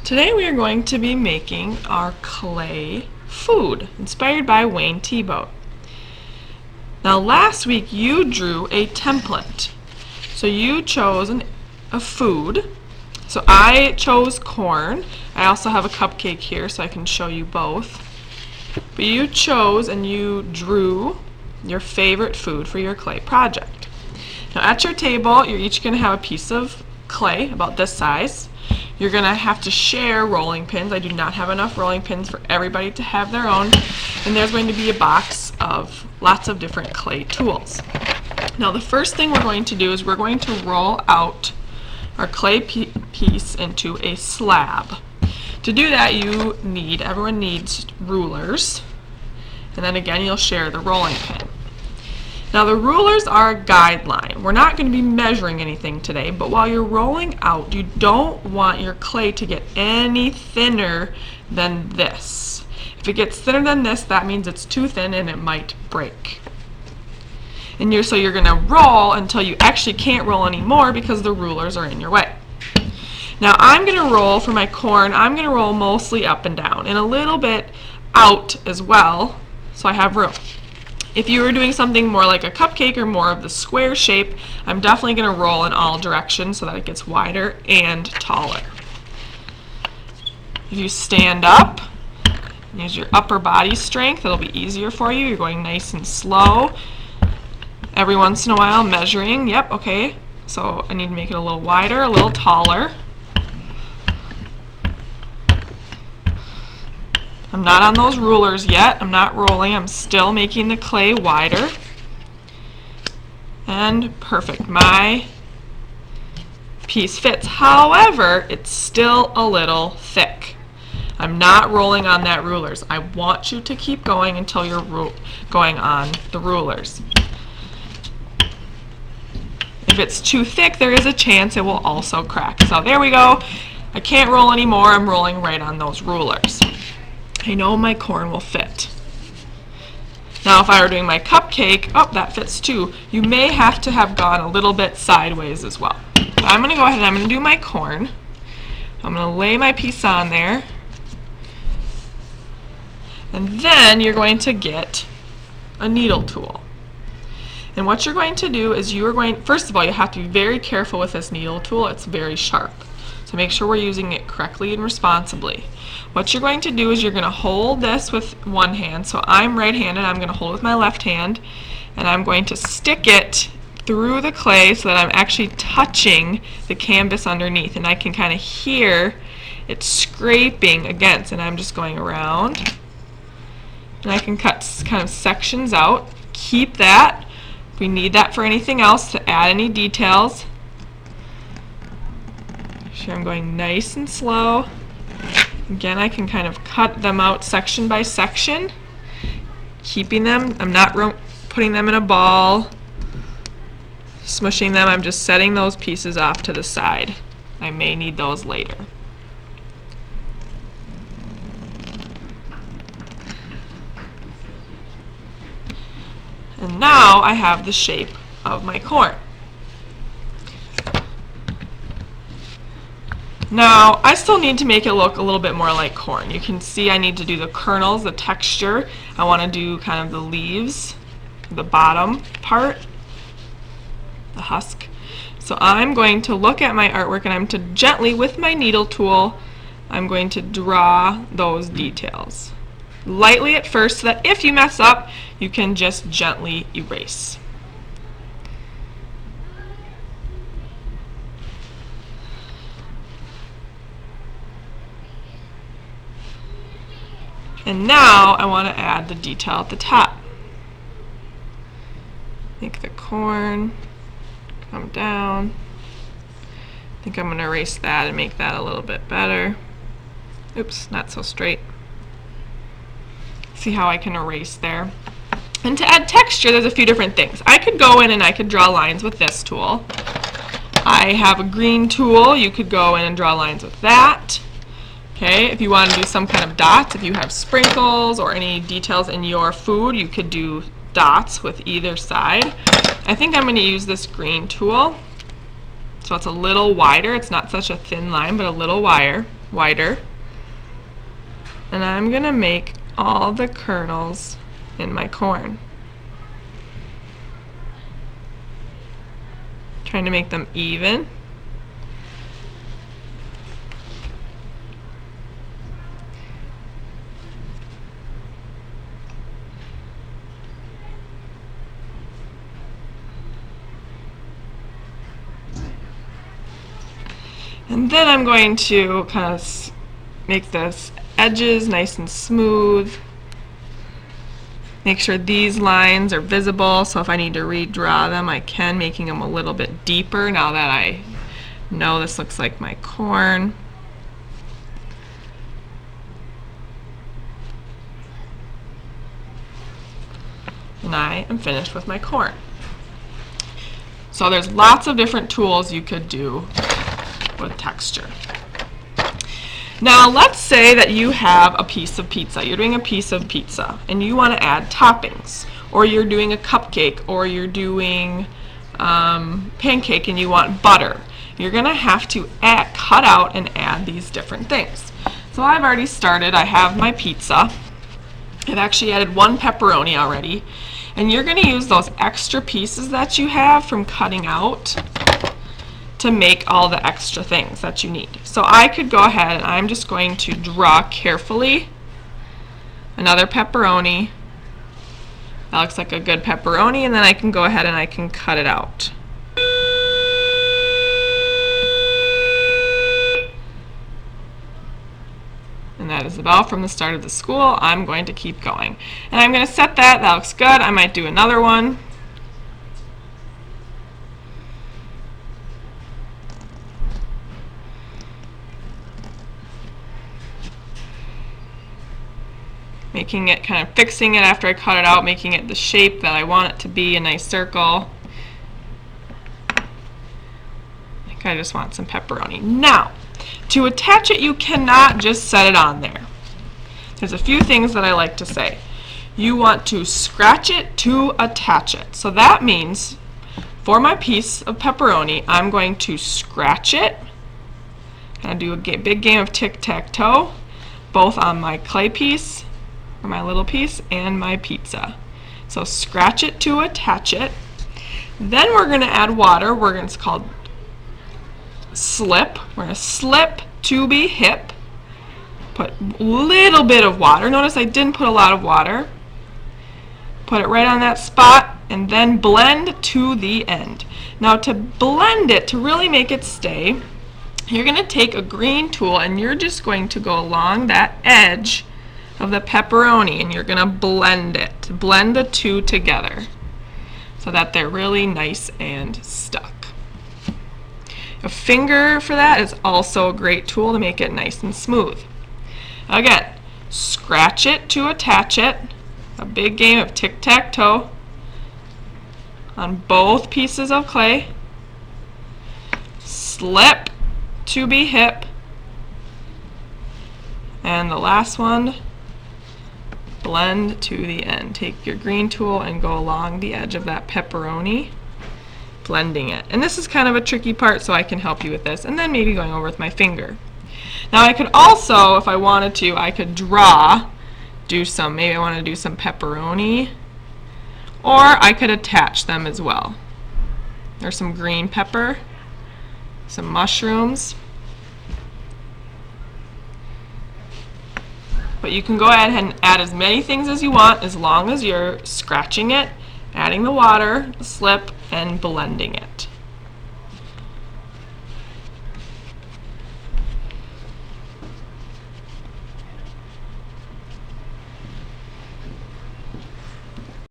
Today we are going to be making our clay food inspired by Wayne Thiebaud. Now last week you drew a template. So you chose a food. So I chose corn. I also have a cupcake here so I can show you both. But you chose and you drew your favorite food for your clay project. Now at your table you're each going to have a piece of clay about this size. You're going to have to share rolling pins. I do not have enough rolling pins for everybody to have their own. And there's going to be a box of lots of different clay tools. Now the first thing we're going to do is we're going to roll out our clay piece into a slab. To do that everyone needs rulers. And then again you'll share the rolling pin. Now the rulers are a guideline. We're not going to be measuring anything today, but while you're rolling out, you don't want your clay to get any thinner than this. If it gets thinner than this, that means it's too thin and it might break. And so you're going to roll until you actually can't roll anymore because the rulers are in your way. Now I'm going to roll for my corn. I'm going to roll mostly up and down and a little bit out as well, so I have room. If you were doing something more like a cupcake or more of the square shape, I'm definitely going to roll in all directions so that it gets wider and taller. If you stand up, use your upper body strength, it'll be easier for you. You're going nice and slow. Every once in a while measuring, yep, okay. So I need to make it a little wider, a little taller. I'm not on those rulers yet. I'm not rolling. I'm still making the clay wider. And perfect. My piece fits. However, it's still a little thick. I'm not rolling on that rulers. I want you to keep going until you're going on the rulers. If it's too thick, there is a chance it will also crack. So there we go. I can't roll anymore. I'm rolling right on those rulers. I know my corn will fit. Now if I were doing my cupcake, oh, that fits too. You may have to have gone a little bit sideways as well. But I'm going to go ahead and I'm going to do my corn. I'm going to lay my piece on there. And then you're going to get a needle tool. And what you're going to do is first of all, you have to be very careful with this needle tool. It's very sharp. So make sure we're using it correctly and responsibly. What you're going to do is you're going to hold this with one hand. So I'm right-handed. I'm going to hold with my left hand. And I'm going to stick it through the clay so that I'm actually touching the canvas underneath. And I can kind of hear it scraping against. And I'm just going around. And I can cut kind of sections out. Keep that. If we need that for anything else to add any details. Sure, I'm going nice and slow. Again, I can kind of cut them out section by section, keeping them. I'm not putting them in a ball, smushing them. I'm just setting those pieces off to the side. I may need those later. And now I have the shape of my corn. Now, I still need to make it look a little bit more like corn. You can see I need to do the kernels, the texture. I want to do kind of the leaves, the bottom part, the husk. So I'm going to look at my artwork and I'm to gently, with my needle tool, I'm going to draw those details. Lightly at first so that if you mess up, you can just gently erase. And now I want to add the detail at the top. Make the corn come down. I think I'm going to erase that and make that a little bit better. Oops, not so straight. See how I can erase there. And to add texture, there's a few different things. I could go in and I could draw lines with this tool. I have a green tool. You could go in and draw lines with that. Okay, if you want to do some kind of dots, if you have sprinkles or any details in your food, you could do dots with either side. I think I'm going to use this green tool. So it's a little wider. It's not such a thin line, but a little wider. wider. And I'm going to make all the kernels in my corn. Trying to make them even. And then I'm going to kind of make the edges nice and smooth. Make sure these lines are visible, so if I need to redraw them, I can, making them a little bit deeper now that I know this looks like my corn. And I am finished with my corn. So there's lots of different tools you could do with texture. Now let's say that you have a piece of pizza. You're doing a piece of pizza and you want to add toppings, or you're doing a cupcake, or you're doing pancake and you want butter. You're going to have to cut out and add these different things. So I've already started. I have my pizza. I've actually added 1 pepperoni already, and you're going to use those extra pieces that you have from cutting out to make all the extra things that you need. So I could go ahead and I'm just going to draw carefully another pepperoni. That looks like a good pepperoni, and then I can go ahead and I can cut it out. And that is about from the start of the school. I'm going to keep going. And I'm going to set that. That looks good. I might do another one. Making it, kind of fixing it after I cut it out, making it the shape that I want it to be, a nice circle. I think I just want some pepperoni. Now, to attach it, you cannot just set it on there. There's a few things that I like to say. You want to scratch it to attach it. So that means for my piece of pepperoni, I'm going to scratch it. Kind of do a big game of tic-tac-toe, both on my clay piece, or my little piece, and my pizza. So scratch it to attach it. Then we're going to add water. It's called slip. We're going to slip to be hip. Put a little bit of water. Notice I didn't put a lot of water. Put it right on that spot, and then blend to the end. Now to blend it, to really make it stay, you're going to take a green tool and you're just going to go along that edge of the pepperoni, and you're going to blend it. Blend the two together so that they're really nice and stuck. A finger for that is also a great tool to make it nice and smooth. Again, scratch it to attach it. A big game of tic-tac-toe on both pieces of clay. Slip to be hip. And the last one, blend to the end. Take your green tool and go along the edge of that pepperoni, blending it. And this is kind of a tricky part, so I can help you with this, and then maybe going over with my finger. Now I could also, if I wanted to, I could maybe I want to do some pepperoni, or I could attach them as well. There's some green pepper, some mushrooms. But you can go ahead and add as many things as you want, as long as you're scratching it, adding the water, the slip, and blending it.